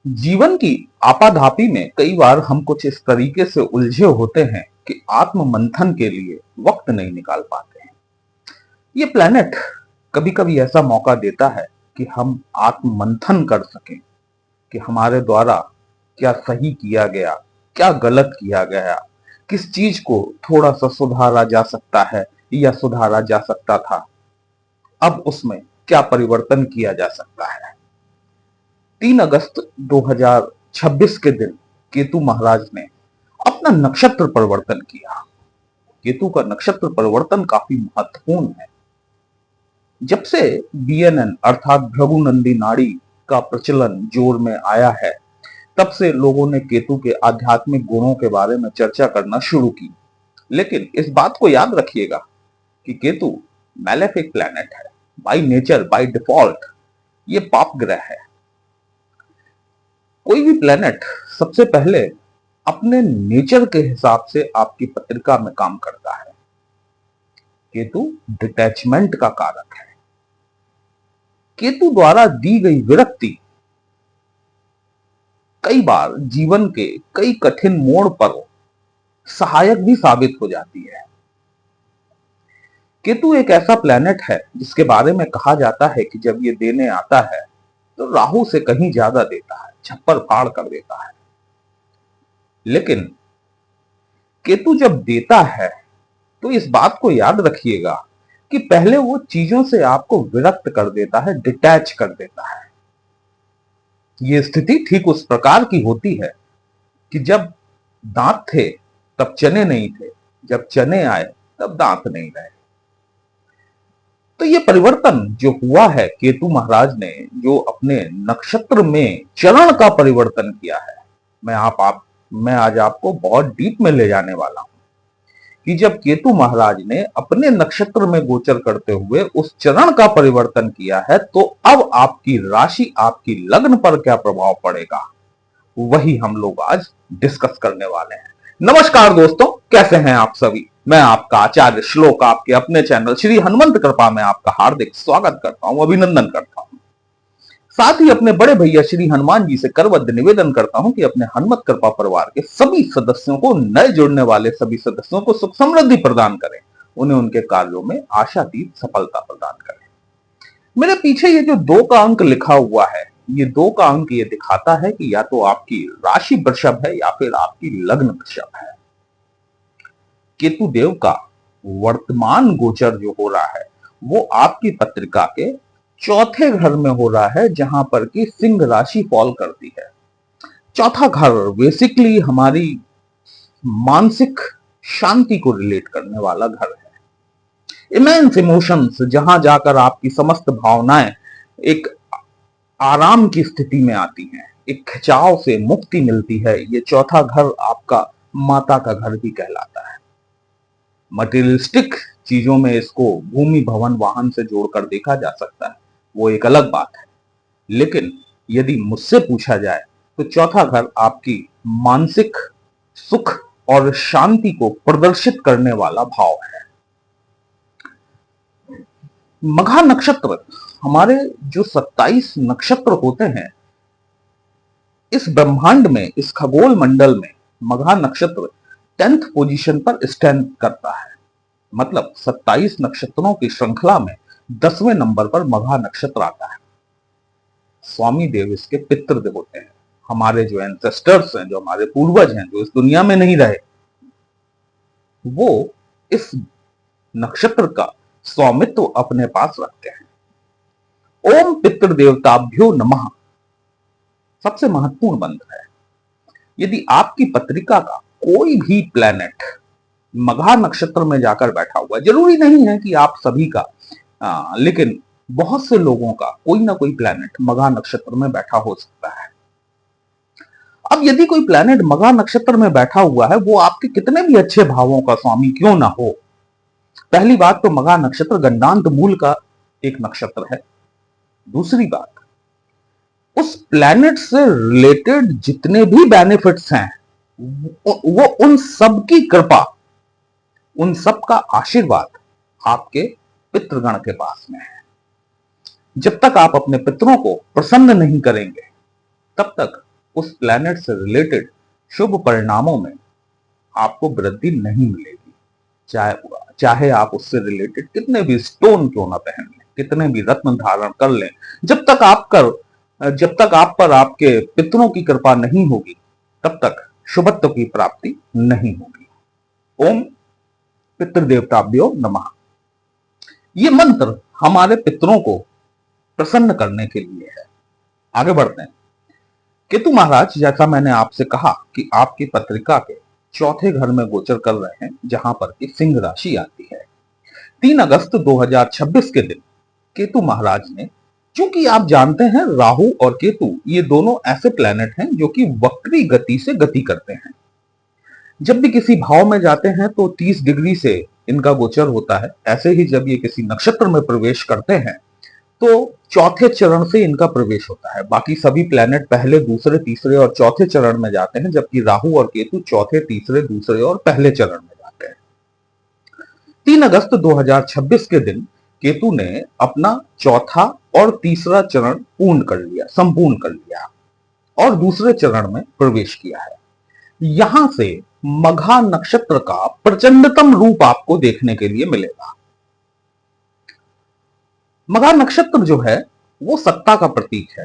जीवन की आपाधापी में कई बार हम कुछ इस तरीके से उलझे होते हैं कि आत्म मंथन के लिए वक्त नहीं निकाल पाते हैं। ये प्लेनेट कभी कभी ऐसा मौका देता है कि हम आत्म मंथन कर सकें कि हमारे द्वारा क्या सही किया गया, क्या गलत किया गया, किस चीज को थोड़ा सा सुधारा जा सकता है या सुधारा जा सकता था, अब उसमें क्या परिवर्तन किया जा सकता है। 3 अगस्त 2026 के दिन केतु महाराज ने अपना नक्षत्र परिवर्तन किया। केतु का नक्षत्र परिवर्तन काफी महत्वपूर्ण है। जब से बीएनएन अर्थात भृगु नंदी नाड़ी का प्रचलन जोर में आया है, तब से लोगों ने केतु के आध्यात्मिक गुणों के बारे में चर्चा करना शुरू की। लेकिन इस बात को याद रखिएगा कि केतु मैलेफिक प्लैनेट है। बाय नेचर, बाय डिफॉल्ट ये पाप ग्रह है। कोई भी प्लेनेट सबसे पहले अपने नेचर के हिसाब से आपकी पत्रिका में काम करता है। केतु डिटैचमेंट का कारक है। केतु द्वारा दी गई विरक्ति कई बार जीवन के कई कठिन मोड़ पर सहायक भी साबित हो जाती है। केतु एक ऐसा प्लेनेट है जिसके बारे में कहा जाता है कि जब ये देने आता है तो राहु से कहीं ज्यादा देता है, छप्पर फाड़ कर देता है। लेकिन केतु जब देता है तो इस बात को याद रखिएगा कि पहले वो चीजों से आपको विरक्त कर देता है, डिटैच कर देता है। ये स्थिति ठीक उस प्रकार की होती है कि जब दांत थे तब चने नहीं थे, जब चने आए तब दांत नहीं रहे। तो ये परिवर्तन जो हुआ है, केतु महाराज ने जो अपने नक्षत्र में चरण का परिवर्तन किया है, मैं आज आपको बहुत डीप में ले जाने वाला हूं कि जब केतु महाराज ने अपने नक्षत्र में गोचर करते हुए उस चरण का परिवर्तन किया है, तो अब आपकी राशि, आपकी लग्न पर क्या प्रभाव पड़ेगा, वही हम लोग आज डिस्कस करने वाले हैं। नमस्कार दोस्तों, कैसे हैं आप सभी। मैं आपका आचार्य श्लोक आपके अपने चैनल श्री हनुमंत कृपा में आपका हार्दिक स्वागत करता हूं, अभिनंदन करता हूं। साथ ही अपने बड़े भैया श्री हनुमान जी से करबद्ध निवेदन करता हूं कि अपने हनुमत कृपा परिवार के सभी सदस्यों को, नए जुड़ने वाले सभी सदस्यों को सुख समृद्धि प्रदान करें, उन्हें उनके कार्यों में आशातीत सफलता प्रदान करें। मेरे पीछे ये जो 2 का अंक लिखा हुआ है, ये 2 का अंक ये दिखाता है कि या तो आपकी राशि वृषभ है या फिर आपकी लग्न वृषभ है। केतु देव का वर्तमान गोचर जो हो रहा है वो आपकी पत्रिका के चौथे घर में हो रहा है, जहां पर कि सिंह राशि फॉल करती है। चौथा घर बेसिकली हमारी मानसिक शांति को रिलेट करने वाला घर है। इमेंस इमोशंस, जहां जाकर आपकी समस्त भावनाएं एक आराम की स्थिति में आती हैं, एक खिंचाव से मुक्ति मिलती है। ये चौथा घर आपका माता का घर भी कहलाता है। मटेरियलिस्टिक चीजों में इसको भूमि, भवन, वाहन से जोड़कर देखा जा सकता है, वो एक अलग बात है। लेकिन यदि मुझसे पूछा जाए तो चौथा घर आपकी मानसिक सुख और शांति को प्रदर्शित करने वाला भाव है। मघा नक्षत्र, हमारे जो 27 नक्षत्र होते हैं इस ब्रह्मांड में, इस खगोल मंडल में, मघा नक्षत्र 10th पोजीशन पर स्टैंड करता है। मतलब 27 नक्षत्रों की श्रृंखला में 10वें नंबर पर मघा नक्षत्र आता है। स्वामी देव इसके पितृदेव होते हैं। हमारे जो एंसेस्टर्स हैं, जो हमारे पूर्वज हैं, जो इस दुनिया में नहीं रहे, वो इस नक्षत्र का स्वामित्व अपने पास रखते हैं। ओम पितृदेवताभ्यो नमः सबसे महत्वपूर्ण मंत्र है। यदि आपकी पत्रिका का कोई भी प्लेनेट मघा नक्षत्र में जाकर बैठा हुआ है, जरूरी नहीं है कि आप सभी का, लेकिन बहुत से लोगों का कोई ना कोई प्लेनेट मघा नक्षत्र में बैठा हो सकता है। अब यदि कोई प्लेनेट मघा नक्षत्र में बैठा हुआ है, वो आपके कितने भी अच्छे भावों का स्वामी क्यों ना हो, पहली बात तो मघा नक्षत्र गंडांत मूल का एक नक्षत्र है। दूसरी बात, उस प्लेनेट से रिलेटेड जितने भी बेनिफिट्स हैं, वो उन सब की कृपा, उन सब का आशीर्वाद आपके पितृगण के पास में है। जब तक आप अपने पितरों को प्रसन्न नहीं करेंगे, तब तक उस प्लैनेट से रिलेटेड शुभ परिणामों में आपको वृद्धि नहीं मिलेगी। चाहे चाहे आप उससे रिलेटेड कितने भी स्टोन क्यों ना पहन लें, कितने भी रत्न धारण कर लें, जब तक आप पर आपके पितरों की कृपा नहीं होगी, तब तक शुभत्व की प्राप्ति नहीं होगी। ओम पितृदेवताभ्यो नमः। ये मंत्र हमारे पितरों को प्रसन्न करने के लिए है। आगे बढ़ते हैं। केतु महाराज, जैसा मैंने आपसे कहा कि आपकी पत्रिका के चौथे घर में गोचर कर रहे हैं, जहां पर कि सिंह राशि आती है। 3 अगस्त 2026 के दिन केतु महाराज ने, क्योंकि आप जानते हैं राहु और केतु ये दोनों ऐसे प्लैनेट हैं जो कि वक्री गति से गति करते हैं। जब भी किसी भाव में जाते हैं तो 30 डिग्री से इनका गोचर होता है। ऐसे ही जब ये किसी नक्षत्र में प्रवेश करते हैं तो चौथे चरण से इनका प्रवेश होता है। बाकी सभी प्लैनेट पहले, दूसरे, तीसरे और चौथे चरण में जाते हैं, जबकि राहु और केतु चौथे, तीसरे, दूसरे और पहले चरण में जाते हैं। 3 अगस्त 2026 के दिन केतु ने अपना चौथा और तीसरा चरण संपूर्ण कर लिया और दूसरे चरण में प्रवेश किया है। यहां से मघा नक्षत्र का प्रचंडतम रूप आपको देखने के लिए मिलेगा। मघा नक्षत्र जो है वो सत्ता का प्रतीक है।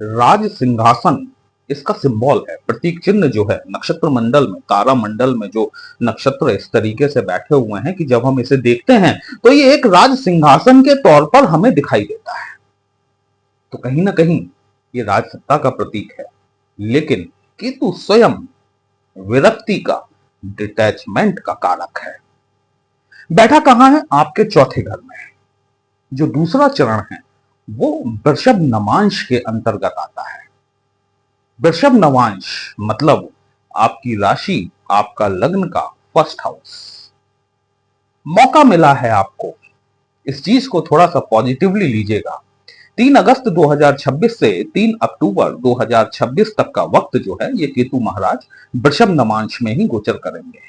राज सिंहासन इसका सिंबल है। प्रतीक चिन्ह जो है नक्षत्र मंडल में, तारा मंडल में जो नक्षत्र इस तरीके से बैठे हुए हैं कि जब हम इसे देखते हैं तो ये एक राज सिंहासन के तौर पर हमें दिखाई देता है। तो कहीं ना कहीं ये राज सत्ता का प्रतीक है। लेकिन केतु स्वयं विरक्ति का, डिटैचमेंट का कारक है। बैठा कहां है? आपके चौथे घर में है। जो दूसरा चरण है वो वृषभ नवांश के अंतर्गत आता है। वृषभ नवांश मतलब आपकी राशि, आपका लग्न का फर्स्ट हाउस। मौका मिला है आपको, इस चीज को थोड़ा सा पॉजिटिवली लीजिएगा। 3 अगस्त 2026 से 3 अक्टूबर 2026 तक का वक्त जो है ये केतु महाराज वृषभ नवांश में ही गोचर करेंगे।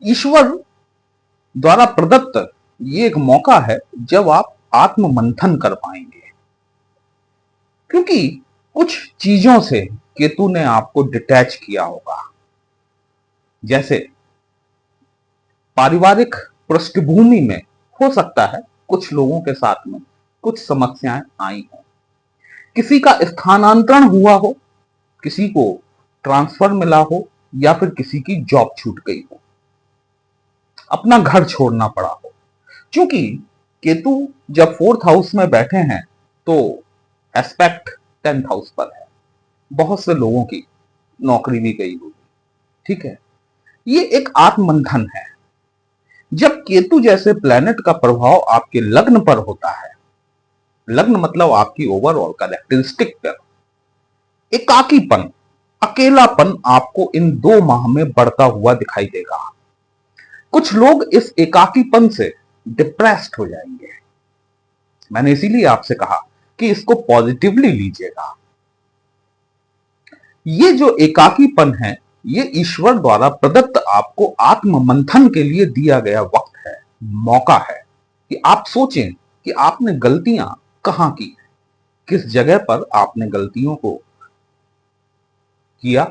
ईश्वर द्वारा प्रदत्त ये एक मौका है जब आप आत्म मंथन कर पाएंगे, क्योंकि कुछ चीजों से केतु ने आपको डिटैच किया होगा। जैसे पारिवारिक पृष्ठभूमि में हो सकता है कुछ लोगों के साथ में कुछ समस्याएं आई हो, किसी का स्थानांतरण हुआ हो, किसी को ट्रांसफर मिला हो, या फिर किसी की जॉब छूट गई हो, अपना घर छोड़ना पड़ा हो। क्योंकि केतु जब 4th हाउस में बैठे हैं तो एस्पेक्ट 10th हाउस पर है। बहुत से लोगों की नौकरी भी गई होगी, ठीक है। ये एक आत्ममंथन है। जब केतु जैसे प्लैनेट का प्रभाव आपके लग्न पर होता है, लग्न मतलब आपकी ओवरऑल कैरेक्टरिस्टिक पर, एकाकीपन, अकेलापन आपको इन 2 माह में बढ़ता हुआ दिखाई देगा। कुछ लोग इस एकाकीपन से डिप्रेस्ड हो जाएंगे। मैंने इसीलिए आपसे कहा कि इसको पॉजिटिवली लीजिएगा। ये जो एकाकीपन है ये ईश्वर द्वारा प्रदत्त आपको आत्म मंथन के लिए दिया गया वक्त है, मौका है कि आप सोचें कि आपने गलतियां कहां की, किस जगह पर आपने गलतियों को किया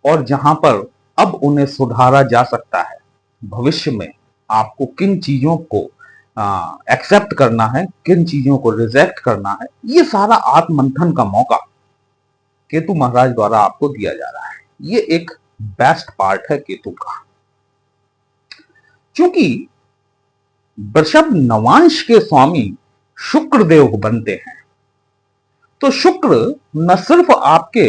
और जहां पर अब उन्हें सुधारा जा सकता है। भविष्य में आपको किन चीजों को एक्सेप्ट करना है, किन चीजों को रिजेक्ट करना है, ये सारा आत्ममंथन का मौका केतु महाराज द्वारा आपको दिया जा रहा है। ये एक बेस्ट पार्ट है केतु का। क्योंकि वृषभ नवांश के स्वामी शुक्र देव बनते हैं, तो शुक्र न सिर्फ आपके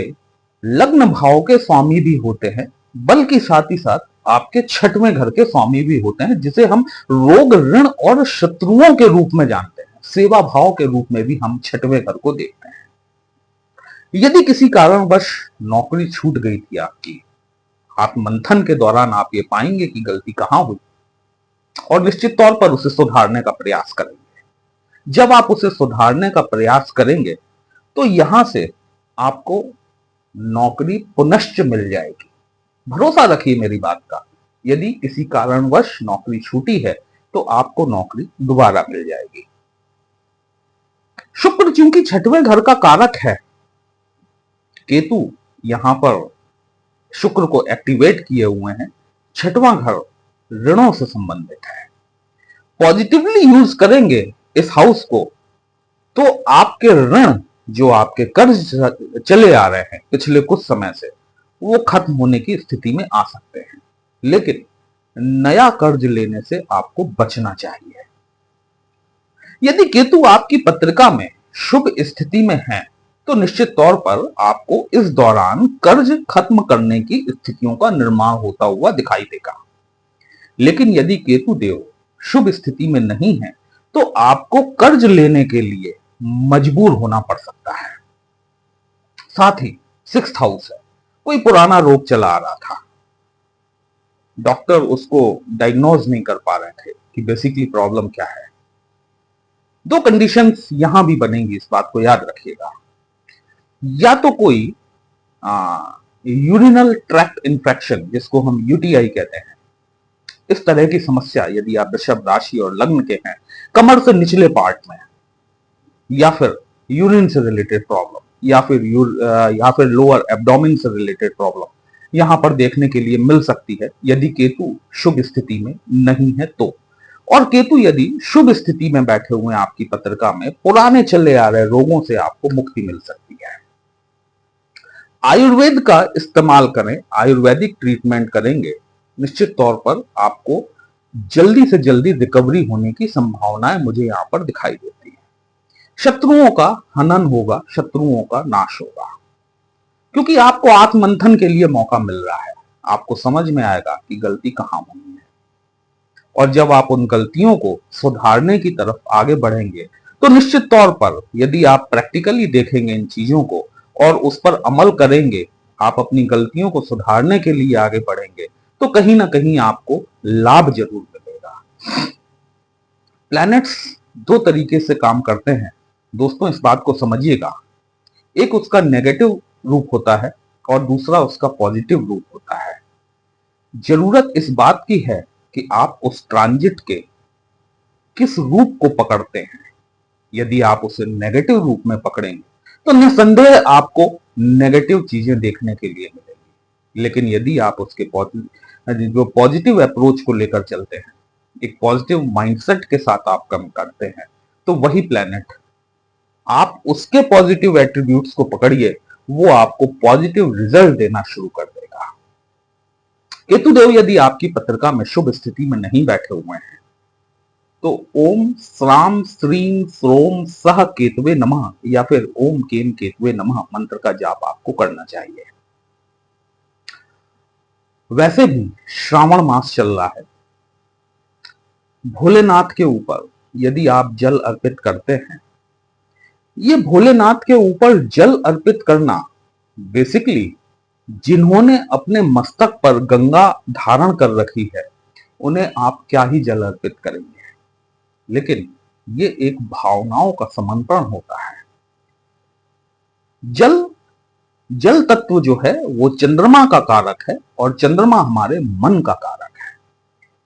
लग्न भाव के स्वामी भी होते हैं, बल्कि साथ ही साथ आपके 6वें घर के स्वामी भी होते हैं, जिसे हम रोग, ऋण और शत्रुओं के रूप में जानते हैं। सेवा भाव के रूप में भी हम 6वें घर को देखते हैं। यदि किसी कारणवश नौकरी छूट गई थी आपकी, आत्ममंथन के दौरान आप ये पाएंगे कि गलती कहां हुई और निश्चित तौर पर उसे सुधारने का प्रयास करेंगे। जब आप उसे सुधारने का प्रयास करेंगे तो यहां से आपको नौकरी पुनश्च मिल जाएगी। भरोसा रखिए मेरी बात का। यदि किसी कारणवश नौकरी छूटी है तो आपको नौकरी दोबारा मिल जाएगी। शुक्र चूंकि 6वें घर का कारक है, केतु यहां पर शुक्र को एक्टिवेट किए हुए हैं। छठवां घर ऋणों से संबंधित है। पॉजिटिवली यूज करेंगे इस हाउस को तो आपके ऋण, जो आपके कर्ज चले आ रहे हैं पिछले कुछ समय से, वो खत्म होने की स्थिति में आ सकते हैं। लेकिन नया कर्ज लेने से आपको बचना चाहिए। यदि केतु आपकी पत्रिका में शुभ स्थिति में है तो निश्चित तौर पर आपको इस दौरान कर्ज खत्म करने की स्थितियों का निर्माण होता हुआ दिखाई देगा। लेकिन यदि केतु देव शुभ स्थिति में नहीं है तो आपको कर्ज लेने के लिए मजबूर होना पड़ सकता है। साथ ही 6th हाउस है। कोई पुराना रोग चला आ रहा था, डॉक्टर उसको डायग्नोज नहीं कर पा रहे थे कि बेसिकली प्रॉब्लम क्या है। दो कंडीशंस यहां भी बनेंगी, इस बात को याद रखिएगा। या तो कोई यूरिनल ट्रैक्ट इंफेक्शन, जिसको हम यूटीआई कहते हैं, इस तरह की समस्या यदि आप वृषभ राशि और लग्न के हैं, कमर से निचले पार्ट में, या फिर यूरिन से रिलेटेड प्रॉब्लम, या फिर लोअर एब्डोमेन से रिलेटेड प्रॉब्लम यहां पर देखने के लिए मिल सकती है यदि केतु शुभ स्थिति में नहीं है तो। और केतु यदि शुभ स्थिति में बैठे हुए हैं आपकी पत्रिका में, पुराने चले आ रहे रोगों से आपको मुक्ति मिल सकती है। आयुर्वेद का इस्तेमाल करें, आयुर्वेदिक ट्रीटमेंट करेंगे, निश्चित तौर पर आपको जल्दी से जल्दी रिकवरी होने की संभावनाएं मुझे यहां पर दिखाई देती है। शत्रुओं का हनन होगा, शत्रुओं का नाश होगा, क्योंकि आपको आत्ममंथन के लिए मौका मिल रहा है। आपको समझ में आएगा कि गलती कहां हुई है, और जब आप उन गलतियों को सुधारने की तरफ आगे बढ़ेंगे तो निश्चित तौर पर यदि आप प्रैक्टिकली देखेंगे इन चीजों को और उस पर अमल करेंगे, आप अपनी गलतियों को सुधारने के लिए आगे बढ़ेंगे, तो कहीं ना कहीं आपको लाभ जरूर मिलेगा। प्लैनेट्स दो तरीके से काम करते हैं दोस्तों, इस बात को समझिएगा। एक उसका नेगेटिव रूप होता है और दूसरा उसका पॉजिटिव रूप होता है। जरूरत इस बात की है कि आप उस ट्रांजिट के किस रूप को पकड़ते हैं। यदि आप उसे नेगेटिव रूप में पकड़ेंगे तो निसंदेह आपको नेगेटिव चीजें देखने के लिए मिलेंगी। लेकिन यदि आप उसके पॉजिटिव अप्रोच को लेकर चलते हैं, एक पॉजिटिव माइंडसेट के साथ आप काम करते हैं, तो वही प्लेनेट, आप उसके पॉजिटिव एट्रीब्यूट्स को पकड़िए, वो आपको पॉजिटिव रिजल्ट देना शुरू कर देगा। केतुदेव यदि आपकी पत्रिका में शुभ स्थिति में नहीं बैठे हुए हैं तो ओम श्राम श्रीम श्रोम सह केतवे नमः या फिर ओम केम केतवे नमः मंत्र का जाप आपको करना चाहिए। वैसे भी श्रावण मास चल रहा है, भोलेनाथ के ऊपर यदि आप जल अर्पित करते हैं, ये भोलेनाथ के ऊपर जल अर्पित करना बेसिकली जिन्होंने अपने मस्तक पर गंगा धारण कर रखी है उन्हें आप क्या ही जल अर्पित करेंगे, लेकिन ये एक भावनाओं का समर्पण होता है। जल तत्व जो है वो चंद्रमा का कारक है और चंद्रमा हमारे मन का कारक है।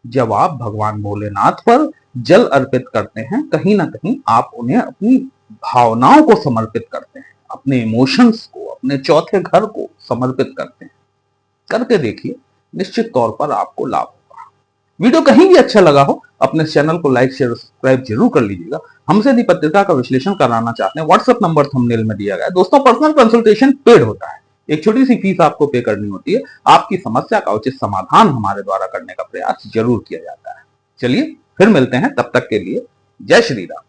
जब आप भगवान भोलेनाथ पर जल अर्पित करते हैं, कहीं ना कहीं आप उन्हें अपनी भावनाओं को समर्पित करते हैं, अपने इमोशंस को, अपने चौथे घर को समर्पित करते हैं। करके देखिए, निश्चित तौर पर आपको लाभ होगा। वीडियो कहीं भी अच्छा लगा हो, अपने चैनल को लाइक शेयर सब्सक्राइब जरूर कर लीजिएगा। हमसे यदि पत्रिका का विश्लेषण कराना चाहते हैं, व्हाट्सएप नंबर थंबनेल में दिया गया है। दोस्तों, पर्सनल कंसल्टेशन पेड होता है, एक छोटी सी फीस आपको पे करनी होती है। आपकी समस्या का उचित समाधान हमारे द्वारा करने का प्रयास जरूर किया जाता है। चलिए फिर मिलते हैं, तब तक के लिए जय श्री राम।